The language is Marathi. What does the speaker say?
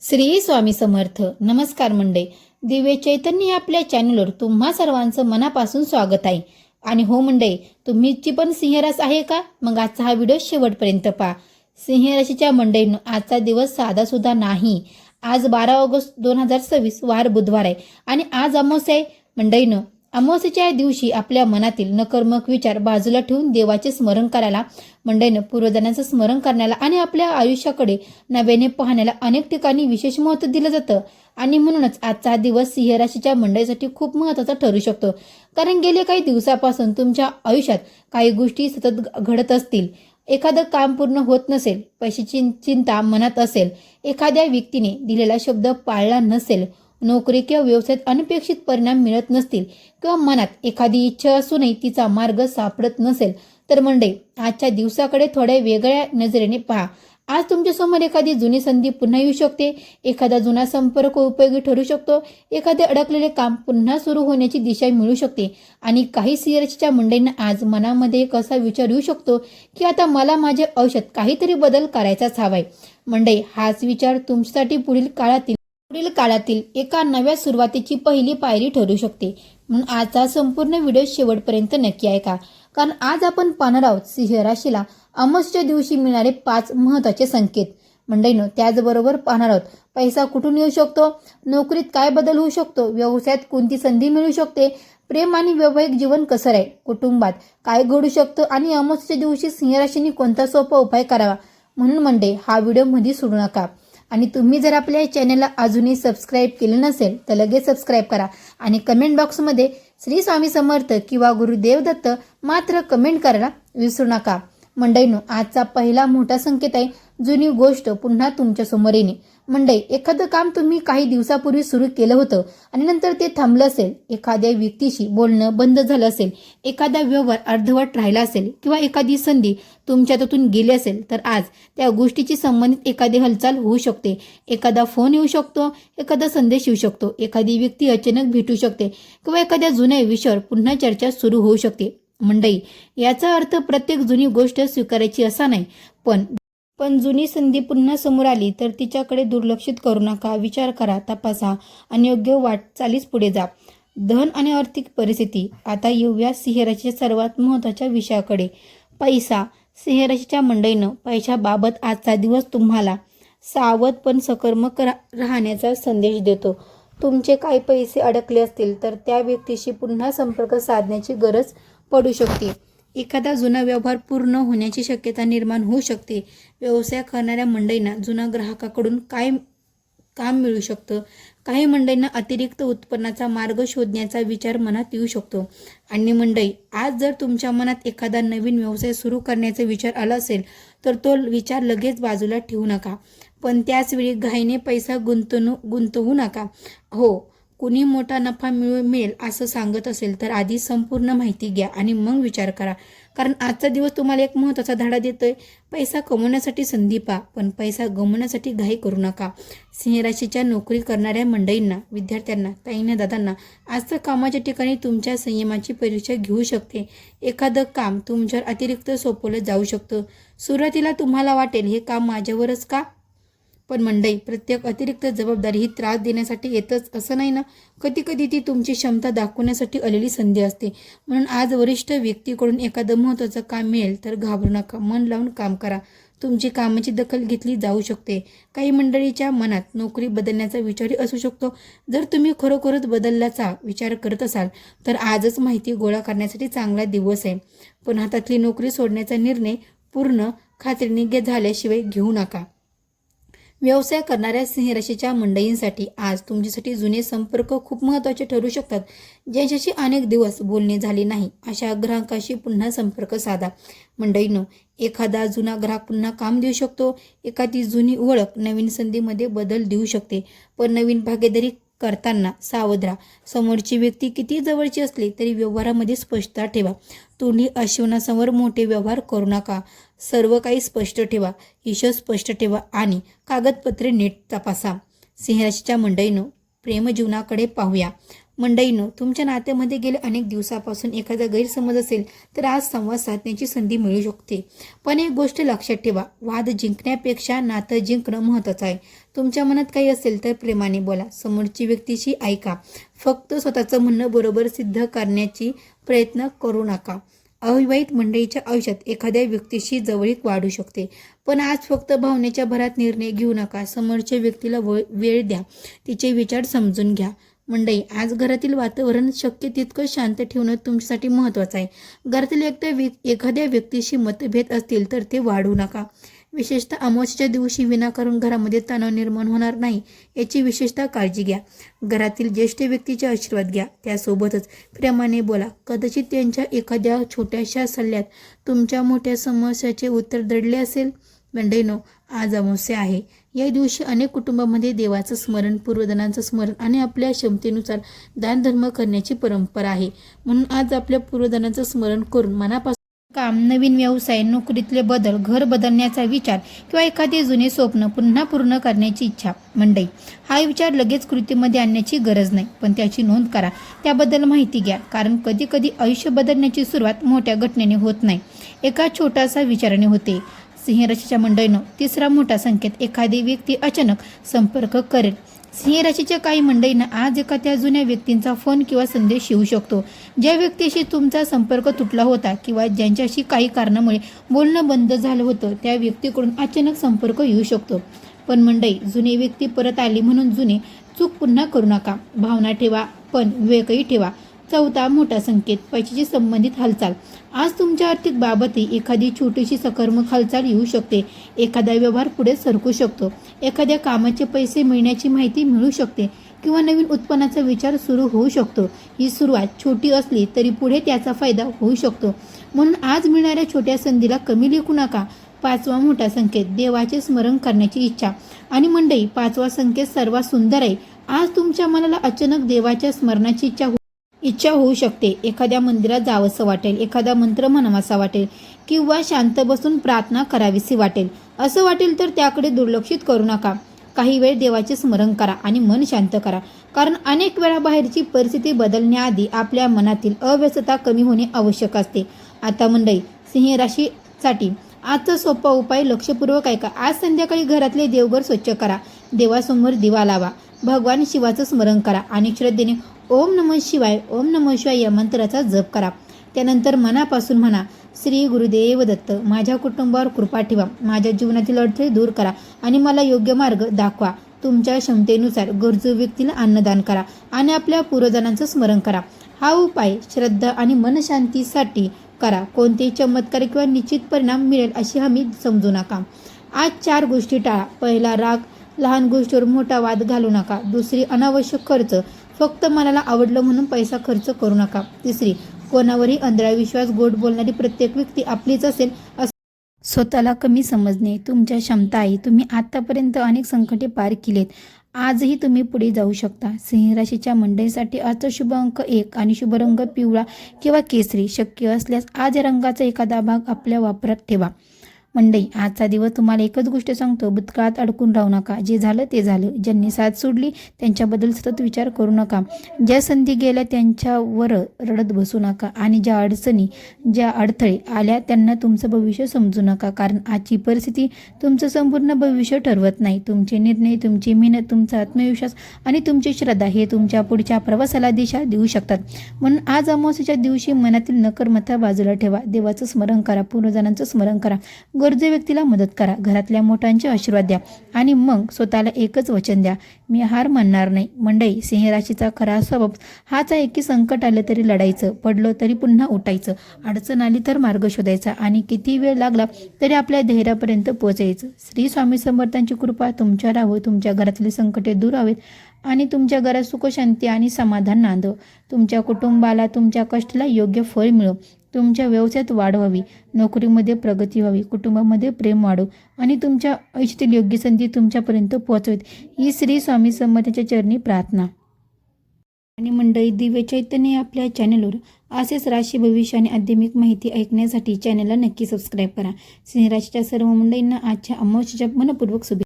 श्री स्वामी समर्थ. नमस्कार मंडळी, दिव्य चैतन्य आपल्या चॅनलवर तुम्हा सर्वांचं मनापासून स्वागत आहे. आणि हो मंडळी, तुम्हीची पण सिंहरास आहे का? मग आजचा हा व्हिडिओ शेवटपर्यंत पहा. सिंहराशीच्या मंडळींनो, आजचा दिवस साधा सुद्धा नाही. आज 12 ऑगस्ट 2026 वार बुधवार आहे आणि आज अमावस्या आहे. मंडळींनो, अमावस्येच्या दिवशी आपल्या मनातील नकारात्मक विचार बाजूला ठेवून देवाचे स्मरण करायला, मंडळींनो पूर्वजांचं स्मरण करण्याला आणि आपल्या आयुष्याकडे नव्याने पाहण्याला अनेक ठिकाणी विशेष महत्त्व दिलं जातं. आणि म्हणूनच आजचा दिवस सिंह राशीच्या मंडळीसाठी खूप महत्त्वाचा ठरू शकतो. कारण गेले काही दिवसापासून तुमच्या आयुष्यात काही गोष्टी सतत घडत असतील. एखादं काम पूर्ण होत नसेल, पैशाची चिंता मनात असेल, एखाद्या व्यक्तीने दिलेला शब्द पाळला नसेल, नोकरी किंवा व्यवसायात अनपेक्षित परिणाम मिळत नसतील किंवा मनात एखादी इच्छा असूनही तिचा मार्ग सापडत नसेल, तर मंडळी आजच्या दिवसाकडे थोड्या वेगळ्या नजरेने पहा. आज तुमच्यासमोर एखादी जुनी संधी पुन्हा येऊ शकते, एखादा जुना संपर्क उपयोगी ठरू शकतो, एखादे अडकलेले काम पुन्हा सुरू होण्याची दिशा मिळू शकते. आणि काही सिंह राशीच्या मंडळींना आज मनामध्ये एक असा विचार येऊ शकतो की आता मला माझ्या आयुष्यात काहीतरी बदल करायचाच हवाय. मंडळी, हाच विचार तुमच्यासाठी पुढील काळातील एका नव्या सुरुवातीची पहिली पायरी ठरू शकते. म्हणून आजचा संपूर्ण व्हिडिओ शेवटपर्यंत नक्की ऐका. कारण आज आपण पाहणार आहोत सिंह राशीला अमावस्येच्या दिवशी मिळणारे 5 महत्त्वाचे संकेत. मंडळींनो, त्याचबरोबर पाहणार आहोत पैसा कुठून येऊ शकतो, नोकरीत काय बदल होऊ शकतो, व्यवसायात कोणती संधी मिळू शकते, प्रेम आणि वैवाहिक जीवन कसं राहील, कुटुंबात काय घडू शकतं आणि अमावस्येच्या दिवशी सिंह राशीने कोणता सोपा उपाय करावा. म्हणून मंडळी, हा व्हिडिओ मध्ये सोडू नका. आणि तुम्ही जर आपल्या चॅनलला अजूनही सबस्क्राईब केले नसेल तर लगेच सबस्क्राईब करा आणि कमेंट बॉक्समध्ये श्री स्वामी समर्थ किंवा गुरुदेव दत्त मात्र कमेंट करायला विसरू नका. मंडळींनो, आजचा पहिला मोठा संकेत आहे जुनी गोष्ट पुन्हा तुमच्या समोर येणे. मंडळी, एखादं काम तुम्ही काही दिवसापूर्वी सुरू केलं होतं आणि नंतर ते थांबलं असेल, एखाद्या व्यक्तीशी बोलणं बंद झालं असेल, एखादा व्यवहार अर्धवट राहिला असेल किंवा एखादी संधी तुमच्या हातून गेली असेल, तर आज त्या गोष्टीची संबंधित एखादी हालचाल होऊ शकते. एखादा फोन येऊ शकतो, एखादा संदेश येऊ शकतो, एखादी व्यक्ती अचानक भेटू शकते किंवा एखाद्या जुन्या विषयावर पुन्हा चर्चा सुरू होऊ शकते. मंडळी, याचा अर्थ प्रत्येक जुनी गोष्ट स्वीकारायची असा नाही, पण जुनी संधी पुन्हा समोर आली तर तिच्याकडे दुर्लक्षित करू नका. विचार करा, तपासा आणि योग्य वाटचालीस पुढे जा. धन आणि आर्थिक परिस्थिती. आता येऊया सिंह राशीच्या सर्वात महत्त्वाच्या विषयाकडे, पैसा. सिंह राशीच्या मंडळीनं पैशाबाबत आजचा दिवस तुम्हाला सावध पण सकारात्मक राहण्याचा संदेश देतो. तुमचे काही पैसे अडकले असतील तर त्या व्यक्तीशी पुन्हा संपर्क साधण्याची गरज पडू शकते. एखादा जुना व्यवहार पूर्ण होण्याची शक्यता निर्माण होऊ शकते. व्यवसाय करणाऱ्या मंडळींना जुना ग्राहकाकडून काम मिळू शकतं. काही मंडळींना अतिरिक्त उत्पन्नाचा मार्ग शोधण्याचा विचार मनात येऊ शकतो. आणि मंडळी, आज जर तुमच्या मनात एखादा नवीन व्यवसाय सुरू करण्याचा विचार आला असेल तर तो विचार लगेच बाजूला ठेवू नका, पण त्याचवेळी घाईने पैसा गुंतवू नका. हो, कुणी मोठा नफा मिळेल असं सांगत असेल तर आधी संपूर्ण माहिती घ्या आणि मग विचार करा. कारण आजचा दिवस तुम्हाला एक महत्त्वाचा धडा देतोय. पैसा कमवण्यासाठी संधी पहा, पण पैसा गमवण्यासाठी घाई करू नका. सिंह राशीच्या नोकरी करणाऱ्या मंडळींना, विद्यार्थ्यांना, ताईंना, दादांना आजचं कामाच्या ठिकाणी तुमच्या संयमाची परीक्षा घेऊ शकते. एखादं काम तुमच्यावर अतिरिक्त सोपवलं जाऊ शकतं. सुरुवातीला तुम्हाला वाटेल हे काम माझ्यावरच का, पण मंडळी, प्रत्येक अतिरिक्त जबाबदारी ही त्रास देण्यासाठी येतच असं नाही ना. कधी कधी ती तुमची क्षमता दाखवण्यासाठी आलेली संधी असते. म्हणून आज वरिष्ठ व्यक्तीकडून एखादं महत्त्वाचं काम मिळेल तर घाबरू नका, मन लावून काम करा. तुमची कामाची दखल घेतली जाऊ शकते. काही मंडळीच्या मनात नोकरी बदलण्याचा विचारही असू शकतो. जर तुम्ही खरोखरच बदलण्याचा विचार करत असाल तर आजच माहिती गोळा करण्यासाठी चांगला दिवस आहे. पण हातातली नोकरी सोडण्याचा निर्णय पूर्ण खात्रीने झाल्याशिवाय घेऊ नका. व्यवसाय करणाऱ्या सिंह राशीच्या मंडळींसाठी आज तुमच्यासाठी जुने संपर्क खूप महत्त्वाचे ठरू शकतात. ज्यांच्याशी अनेक दिवस बोलणे झाले नाही अशा ग्राहकाशी पुन्हा संपर्क साधा. मंडळींनो, एखादा जुना ग्राहक पुन्हा काम देऊ शकतो. एखादी जुनी ओळख नवीन संधीमध्ये बदल देऊ शकते. पण नवीन भागीदारी करताना सावध राहा. समोरची व्यक्ती किती जवळची असली तरी व्यवहारामध्ये स्पष्टता ठेवा. तोंडी आश्वासनासमोर मोठे व्यवहार करू नका. सर्व काही स्पष्ट ठेवा, हिशोब स्पष्ट ठेवा आणि कागदपत्रे नीट तपासा. सिंह राशीच्या मंडळींनो, प्रेमजीवनाकडे पाहूया. मंडळींनो, तुमच्या नात्यामध्ये गेल्या अनेक दिवसापासून एखादा गैरसमज असेल तर आज संवाद साधण्याची संधी मिळू शकते. पण एक गोष्ट लक्षात ठेवा, वाद जिंकण्यापेक्षा नातं जिंकणं महत्त्वाचं आहे. तुमच्या मनात काही असेल तर प्रेमाने बोला, समोरची व्यक्तीशी ऐका. फक्त स्वतःचं म्हणणं बरोबर सिद्ध करण्याची प्रयत्न करू नका. अविवाहित मंडळीच्या आयुष्यात एखाद्या व्यक्तीशी जवळीक वाढू शकते, पण आज फक्त भावनेच्या भरात निर्णय घेऊ नका. समोरच्या व्यक्तीला वेळ द्या, तिचे विचार समजून घ्या. मंडळी, आज घरातील वातावरण शक्य तितकं शांत ठेवणं तुमच्यासाठी महत्त्वाचं आहे. घरातील एखाद्या व्यक्तीशी मतभेद असतील तर ते वाढवू नका. विशेषतः अमावस्येच्या दिवशी विनाकारण घरामध्ये तणाव निर्माण होणार नाही याची विशेषतः काळजी घ्या. घरातील ज्येष्ठ व्यक्तीचे आशीर्वाद घ्या, त्यासोबतच प्रेमाने बोला. कदाचित त्यांच्या एखाद्या छोट्याशा सल्ल्यात तुमच्या मोठ्या समस्याचे उत्तर दडले असेल. मंडळींनो, आज अमावस्या आहे. या दिवशी अनेक कुटुंबामध्ये देवाचं स्मरण, पूर्वजनांचं स्मरण आणि आपल्या क्षमतेनुसार दानधर्म करण्याची परंपरा आहे. म्हणून आज आपल्या पूर्वजनांचं स्मरण करून मनापासून काम, नवीन व्यवसाय, नोकरीतले बदल, घर बदलण्याचा विचार किंवा एखादे जुने स्वप्न पुन्हा पूर्ण करण्याची इच्छा. मंडळी, हा विचार लगेच कृतीमध्ये आणण्याची गरज नाही, पण त्याची नोंद करा, त्याबद्दल माहिती घ्या. कारण कधी कधी आयुष्य बदलण्याची सुरुवात मोठ्या घटनेने होत नाही, एका छोटासा विचाराने होते. सिंह राशीच्या मंडळींनो, तिसरा मोठा संकेत, एखादी व्यक्ती अचानक संपर्क करेल. सिंह राशीच्या काही मंडळींना आज एखाद्या जुन्या व्यक्तींचा फोन किंवा संदेश येऊ शकतो. ज्या व्यक्तीशी तुमचा संपर्क तुटला होता किंवा ज्यांच्याशी काही कारणामुळे बोलणं बंद झालं होतं, त्या व्यक्तीकडून अचानक संपर्क येऊ शकतो. पण मंडळी, जुनी व्यक्ती परत आली म्हणून जुनी चूक पुन्हा करू नका. भावना ठेवा, पण विवेकही ठेवा. चौथा मोठा संकेत, पैशाशी संबंधित हालचाल. आज तुमच्या आर्थिक बाबतही एखादी छोटीशी सकारात्मक हालचाल येऊ शकते. एखादा व्यवहार पुढे सरकू शकतो. एखाद्या कामाचे पैसे मिळण्याची माहिती मिळू शकते किंवा नवीन उत्पन्नाचा विचार सुरू होऊ शकतो. ही सुरुवात छोटी असली तरी पुढे त्याचा फायदा होऊ शकतो. म्हणून आज मिळणाऱ्या छोट्या संधीला कमी लेखू नका. पाचवा मोठा संकेत, देवाचे स्मरण करण्याची इच्छा. आणि मंडळी, पाचवा संकेत सर्वात सुंदर आहे. आज तुमच्या मनाला अचानक देवाच्या स्मरणाची इच्छा होऊ शकते. एखाद्या मंदिरात जावंसं वाटेल, एखादा मंत्र म्हणावासा वाटेल किंवा शांत बसून प्रार्थना करावीशी वाटेल. असं वाटेल तर त्याकडे दुर्लक्षित करू नका. काही वेळ देवाचे स्मरण करा आणि मन शांत करा. कारण अनेक वेळा बाहेरची परिस्थिती बदलण्याआधी आपल्या मनातील अव्यस्तता कमी होणे आवश्यक असते. आता मंडळी, सिंह राशीसाठी आजचा सोपा उपाय लक्षपूर्वक ऐका. आज संध्याकाळी घरातले देवघर स्वच्छ करा, देवासमोर दिवा लावा, भगवान शिवाचं स्मरण करा आणि श्रद्धेने ओम नमः शिवाय, ओम नमः शिवाय या मंत्राचा जप करा. त्यानंतर मनापासून म्हणा, श्री गुरुदेव दत्त, माझ्या कुटुंबावर कृपा ठेवा, माझ्या जीवनातील अडथळे दूर करा आणि मला योग्य मार्ग दाखवा. तुमच्या क्षमतेनुसार गरजू व्यक्तीला अन्नदान करा आणि आपल्या पूर्वजनांचं स्मरण करा. हा उपाय श्रद्धा आणि मनशांतीसाठी करा. कोणतेही चमत्कार किंवा निश्चित परिणाम मिळेल अशी हमी समजू नका. आज 4 गोष्टी टाळा. पहिला, राग, लहान गोष्टीवर मोठा वाद घालू नका. दुसरी, अनावश्यक खर्च, फक्त मनाला आवडलं म्हणून पैसा खर्च करू नका. तिसरी, कोणावरही अंधळा विश्वास. गोड बोलणारी प्रत्येक व्यक्ती आपलीच असेल असं स्वतःला कमी समजणे तुमच्या क्षमता आहे. तुम्ही आतापर्यंत अनेक संकटे पार केलीत, आजही तुम्ही पुढे जाऊ शकता. सिंह राशीच्या मंडळीसाठी आजचा शुभ अंक 1 आणि शुभ रंग पिवळा किंवा केसरी. शक्य असल्यास आज या रंगाचा एखादा भाग आपल्या वापरात ठेवा. मंडळी, आजचा दिवस तुम्हाला एकच गोष्ट सांगतो, भूतकाळात अडकून राहू नका. जे झालं ते झालं. ज्यांनी साथ सोडली त्यांच्याबद्दल सतत विचार करू नका. ज्या संधी गेल्या त्यांच्यावर रडत बसू नका आणि ज्या अडचणी, ज्या अडथळे आल्या त्यांना तुमचं भविष्य समजू नका. कारण आजची परिस्थिती तुमचं संपूर्ण भविष्य ठरवत नाही. तुमचे निर्णय, तुमची मेहनत, तुमचा आत्मविश्वास आणि तुमची श्रद्धा हे तुमच्या पुढच्या प्रवासाला दिशा देऊ शकतात. म्हणून आज अमावस्येच्या दिवशी मनातील नकारमता बाजूला ठेवा. देवाचं स्मरण करा, पूर्वजनांचं स्मरण करा, गरजू व्यक्तीला मदत करा, घरातल्या मोठ्यांचे आशीर्वाद द्या आणि मग स्वतःला एकच वचन द्या, मी हार मानणार नाही. मंडळी, सिंह राशीचा खरा स्वभाव हाच आहे की संकट आलं तरी लढायचं, पडलो तरी पुन्हा उठायचं, अडचण आली तर मार्ग शोधायचा आणि किती वेळ लागला तरी आपल्या ध्येयापर्यंत पोहोचायचं. श्री स्वामी समर्थांची कृपा तुमच्यावर राहो. तुमच्या घरातले संकटे दूर व्हावेत आणि तुमच्या घरात सुख, शांती आणि समाधान नांदो. तुमच्या कुटुंबाला, तुमच्या कष्टाला योग्य फळ मिळो. तुमच्या व्यवसायात वाढ व्हावी, नोकरीमध्ये प्रगती व्हावी, कुटुंबामध्ये प्रेम वाढो आणि तुमच्या आयुष्यातील योग्य संधी तुमच्यापर्यंत पोहोचवेत, ही श्री स्वामी समर्थांच्या चरणी प्रार्थना. आणि मंडळी, दिव्य चैतन्य आपल्या चॅनलवर असेच राशी, भविष्य आणि आध्यात्मिक माहिती ऐकण्यासाठी चॅनलला नक्की सबस्क्राईब करा. सिंह राशीच्या सर्व मंडळींना आजच्या अमावस्येच्या मनपूर्वक शुभेच्छा.